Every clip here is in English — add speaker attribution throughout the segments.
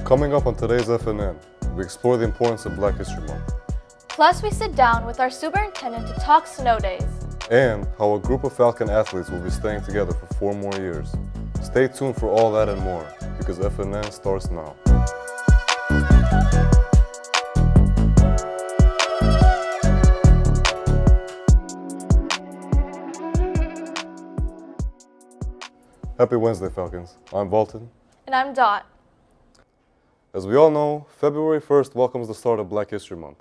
Speaker 1: Coming up on today's FNN, we explore the importance of Black History Month.
Speaker 2: Plus, we sit down with our superintendent to talk snow days.
Speaker 1: And how a group of Falcon athletes will be staying together for 4 more years. Stay tuned for all that and more, because FNN starts now. Happy Wednesday, Falcons. I'm Bolton.
Speaker 2: And I'm Dot.
Speaker 1: As we all know, February 1st welcomes the start of Black History Month.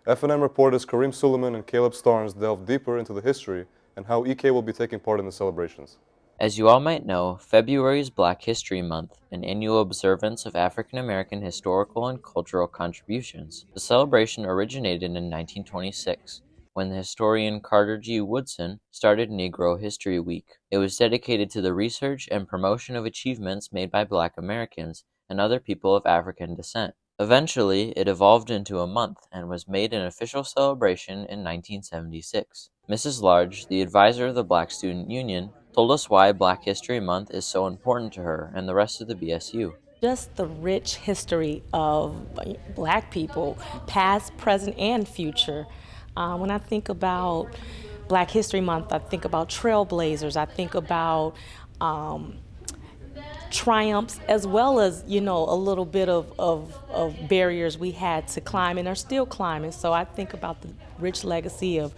Speaker 1: FNN reporters Kareem Suleiman and Caleb Starnes delve deeper into the history and how EK will be taking part in the celebrations.
Speaker 3: As you all might know, February is Black History Month, an annual observance of African American historical and cultural contributions. The celebration originated in 1926, when the historian Carter G. Woodson started Negro History Week. It was dedicated to the research and promotion of achievements made by Black Americans and other people of African descent. Eventually, it evolved into a month and was made an official celebration in 1976. Mrs. Large, the advisor of the Black Student Union, told us why Black History Month is so important to her and the rest of the BSU.
Speaker 4: Just the rich history of Black people, past, present, and future. When I think about Black History Month, I think about trailblazers, I think about triumphs, as well as, a little bit of barriers we had to climb and are still climbing. So I think about the rich legacy of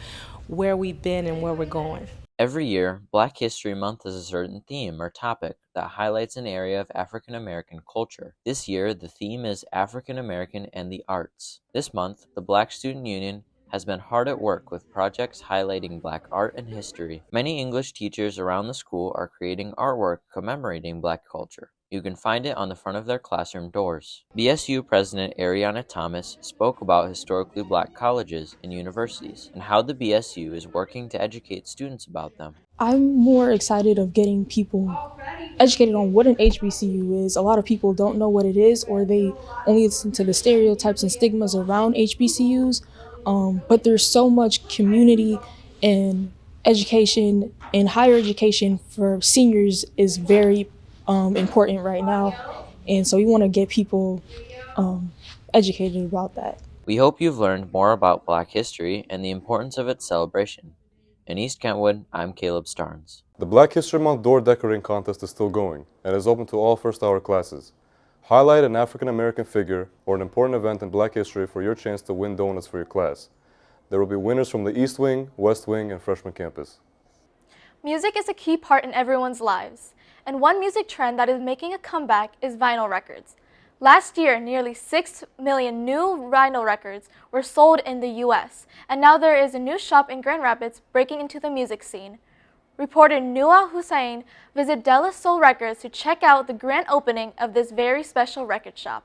Speaker 4: where we've been and where we're going.
Speaker 3: Every year, Black History Month is a certain theme or topic that highlights an area of African American culture. This year, the theme is African American and the Arts. This month, the Black Student Union has been hard at work with projects highlighting Black art and history. Many English teachers around the school are creating artwork commemorating Black culture. You can find it on the front of their classroom doors. BSU President Ariana Thomas spoke about historically Black colleges and universities and how the BSU is working to educate students about them.
Speaker 5: I'm more excited of getting people educated on what an HBCU is. A lot of people don't know what it is, or they only listen to the stereotypes and stigmas around HBCUs. But there's so much community and education, and higher education for seniors is very important right now. And so we want to get people educated about that.
Speaker 3: We hope you've learned more about Black history and the importance of its celebration. In East Kentwood, I'm Caleb Starnes.
Speaker 1: The Black History Month door decorating contest is still going and is open to all first-hour classes. Highlight an African American figure or an important event in Black history for your chance to win donuts for your class. There will be winners from the East Wing, West Wing, and Freshman campus.
Speaker 2: Music is a key part in everyone's lives, and one music trend that is making a comeback is vinyl records. Last year, nearly 6 million new vinyl records were sold in the U.S., and now there is a new shop in Grand Rapids breaking into the music scene. Reporter Nua Hussain visited De La Soul Records to check out the grand opening of this very special record shop.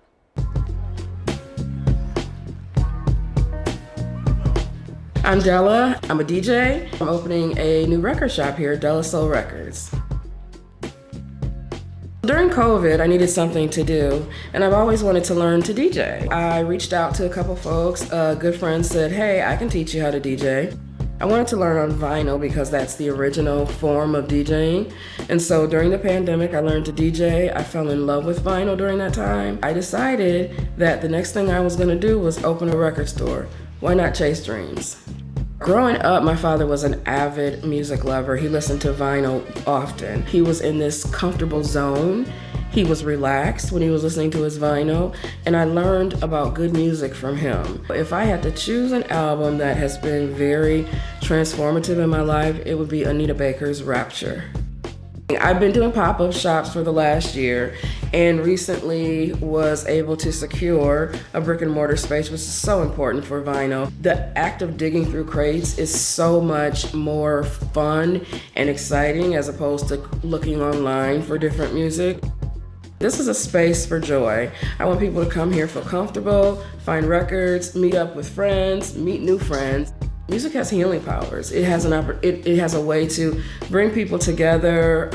Speaker 6: I'm Della. I'm a DJ. I'm opening a new record shop here at De La Soul Records. During COVID, I needed something to do, and I've always wanted to learn to DJ. I reached out to a couple folks. A good friend said, hey, I can teach you how to DJ. I wanted to learn on vinyl because that's the original form of DJing. And so during the pandemic, I learned to DJ. I fell in love with vinyl during that time. I decided that the next thing I was gonna do was open a record store. Why not chase dreams? Growing up, my father was an avid music lover. He listened to vinyl often. He was in this comfortable zone. He was relaxed when he was listening to his vinyl, and I learned about good music from him. If I had to choose an album that has been very transformative in my life, it would be Anita Baker's Rapture. I've been doing pop-up shops for the last year, and recently was able to secure a brick and mortar space, which is so important for vinyl. The act of digging through crates is so much more fun and exciting as opposed to looking online for different music. This is a space for joy. I want people to come here, feel comfortable, find records, meet up with friends, meet new friends. Music has healing powers. It has a way to bring people together.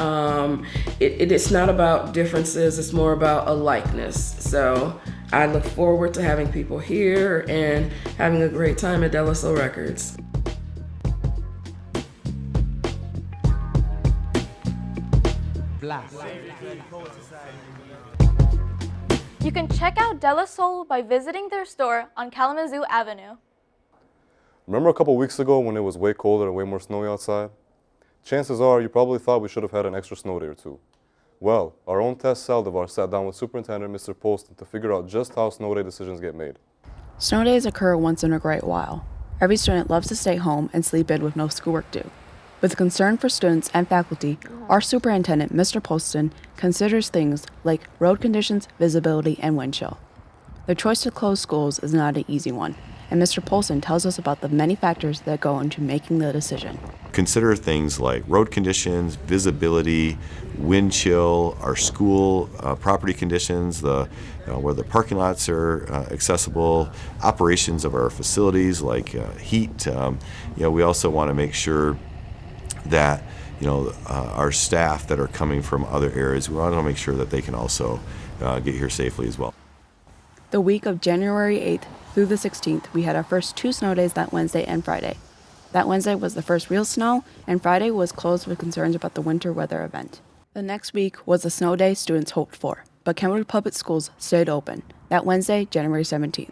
Speaker 6: It's not about differences, it's more about a likeness. So I look forward to having people here and having a great time at De La Soul Records.
Speaker 2: You can check out De La Soul by visiting their store on Kalamazoo Avenue.
Speaker 1: Remember a couple weeks ago when it was way colder and way more snowy outside? Chances are you probably thought we should have had an extra snow day or two. Well, our own Tess Saldivar sat down with Superintendent Mr. Polston to figure out just how snow day decisions get made.
Speaker 7: Snow days occur once in a great while. Every student loves to stay home and sleep in with no schoolwork due. With concern for students and faculty, our superintendent, Mr. Polston, considers things like road conditions, visibility, and wind chill. The choice to close schools is not an easy one, and Mr. Polston tells us about the many factors that go into making the decision.
Speaker 8: Consider things like road conditions, visibility, wind chill, our school property conditions, where the parking lots are accessible, operations of our facilities like heat. We also want to make sure that our staff that are coming from other areas, we want to make sure that they can also get here safely as well.
Speaker 7: The week of January 8th through the 16th, we had our first 2 snow days that Wednesday and Friday. That Wednesday was the first real snow, and Friday was closed with concerns about the winter weather event. The next week was the snow day students hoped for, but Kentwood Public Schools stayed open. That Wednesday, January 17th.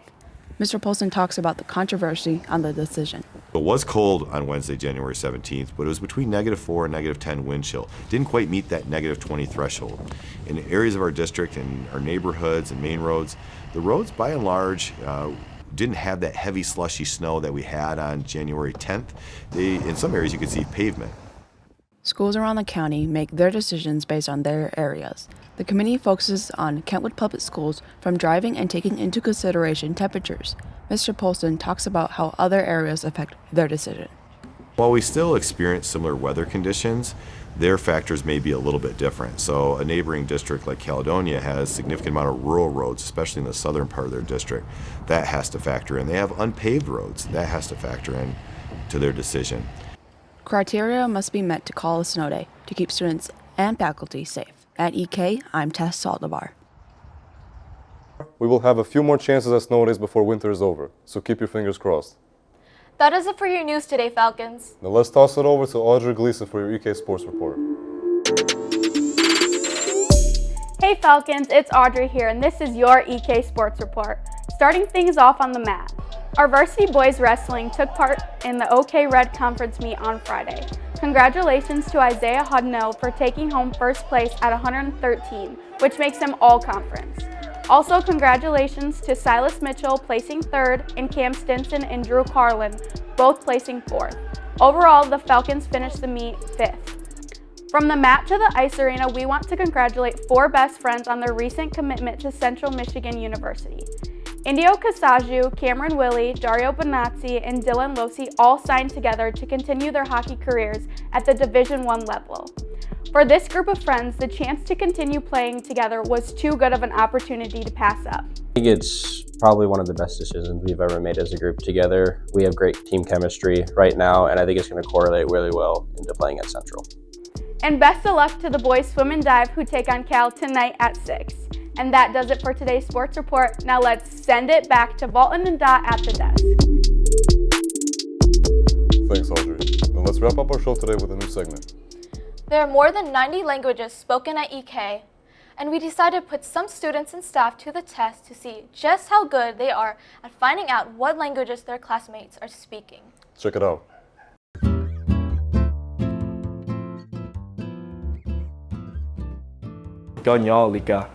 Speaker 7: Mr. Polston talks about the controversy on the decision.
Speaker 8: It was cold on Wednesday, January 17th, but it was between -4 and -10 wind chill. Didn't quite meet that -20 threshold. In areas of our district and our neighborhoods and main roads, the roads by and large didn't have that heavy slushy snow that we had on January 10th. In some areas you could see pavement.
Speaker 7: Schools around the county make their decisions based on their areas. The committee focuses on Kentwood Public Schools from driving and taking into consideration temperatures. Mr. Polston talks about how other areas affect their decision.
Speaker 8: While we still experience similar weather conditions, their factors may be a little bit different. So a neighboring district like Caledonia has a significant amount of rural roads, especially in the southern part of their district. That has to factor in. They have unpaved roads. That has to factor in to their decision.
Speaker 7: Criteria must be met to call a snow day to keep students and faculty safe. At EK, I'm Tess Saldivar.
Speaker 1: We will have a few more chances at snow days before winter is over, so keep your fingers crossed.
Speaker 2: That is it for your news today, Falcons.
Speaker 1: Now let's toss it over to Audrey Gleason for your EK Sports Report.
Speaker 9: Hey Falcons, it's Audrey here, and this is your EK Sports Report. Starting things off on the mat. Our varsity boys wrestling took part in the OK Red Conference meet on Friday. Congratulations to Isaiah Hudnell for taking home first place at 113, which makes him all-conference. Also, congratulations to Silas Mitchell placing 3rd and Cam Stinson and Drew Carlin both placing 4th. Overall, the Falcons finished the meet 5th. From the mat to the ice arena, we want to congratulate 4 best friends on their recent commitment to Central Michigan University. Indio Casaju, Cameron Willie, Dario Bonazzi, and Dylan Losi all signed together to continue their hockey careers at the Division I level. For this group of friends, the chance to continue playing together was too good of an opportunity to pass up.
Speaker 10: I think it's probably one of the best decisions we've ever made as a group together. We have great team chemistry right now, and I think it's going to correlate really well into playing at Central.
Speaker 9: And best of luck to the boys swim and dive who take on Cal tonight at 6. And that does it for today's sports report. Now let's send it back to Valton and Dot at the desk.
Speaker 1: Thanks, Audrey. Now let's wrap up our show today with a new segment.
Speaker 2: There are more than 90 languages spoken at EK, and we decided to put some students and staff to the test to see just how good they are at finding out what languages their classmates are speaking.
Speaker 1: Check it out.
Speaker 11: Ganyalika.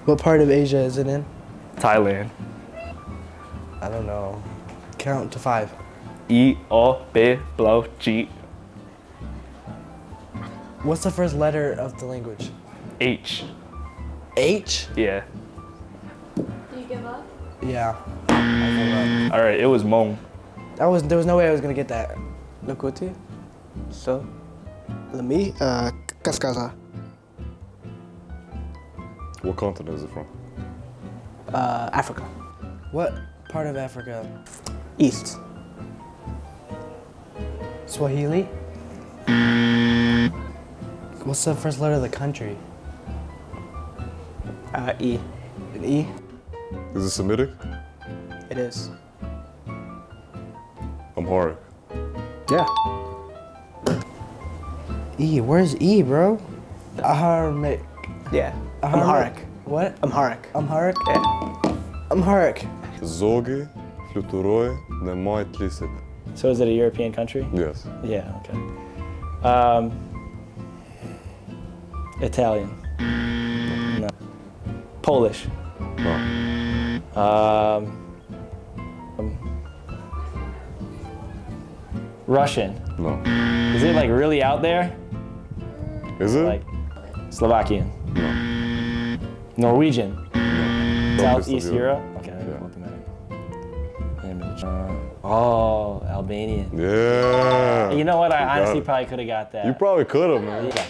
Speaker 12: What part of Asia is it in?
Speaker 11: Thailand.
Speaker 12: I don't know. Count to 5.
Speaker 11: E O B blow G
Speaker 12: What's the first letter of the language?
Speaker 11: H.
Speaker 12: H?
Speaker 11: Yeah.
Speaker 2: Do you give up?
Speaker 12: Yeah. I
Speaker 11: All right, it was Hmong.
Speaker 12: there was no way I was gonna get that. Lakoti? So?
Speaker 13: Lami? Kaskaza.
Speaker 1: What continent is it from?
Speaker 13: Africa.
Speaker 12: What part of Africa?
Speaker 13: East.
Speaker 12: Swahili? What's the first letter of the country?
Speaker 13: E.
Speaker 12: An E?
Speaker 1: Is it Semitic?
Speaker 13: It is.
Speaker 1: Amharic.
Speaker 13: Yeah.
Speaker 12: E, where's E, bro? Aharmic.
Speaker 13: Yeah.
Speaker 12: Aharmic.
Speaker 13: Amharic.
Speaker 12: What?
Speaker 13: Amharic.
Speaker 12: Amharic?
Speaker 13: Yeah.
Speaker 12: Amharic.
Speaker 1: Zogi, fluturoi, nemoj tlisit.
Speaker 14: So is it a European country?
Speaker 1: Yes.
Speaker 14: Yeah, okay. Italian. No. Polish.
Speaker 1: No.
Speaker 14: Russian.
Speaker 1: No.
Speaker 14: Is it like really out there?
Speaker 1: Is it?
Speaker 14: Like Slovakian.
Speaker 1: No.
Speaker 14: Norwegian.
Speaker 1: No.
Speaker 14: Southeast Europe. Okay.
Speaker 1: Yeah.
Speaker 14: Oh, Albanian.
Speaker 1: Yeah.
Speaker 14: You know what? I
Speaker 1: You got
Speaker 14: honestly
Speaker 1: it.
Speaker 14: probably could have got that.
Speaker 1: You probably could have, man.
Speaker 14: Yeah.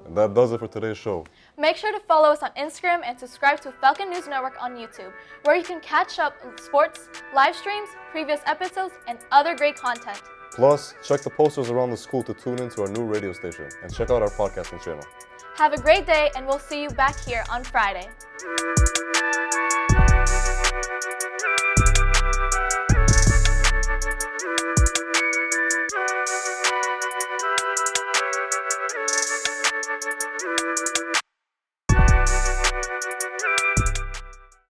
Speaker 1: And that does it for today's show.
Speaker 2: Make sure to follow us on Instagram and subscribe to Falcon News Network on YouTube, where you can catch up sports, live streams, previous episodes, and other great content.
Speaker 1: Plus, check the posters around the school to tune into our new radio station and check out our podcasting channel.
Speaker 2: Have a great day, and we'll see you back here on Friday.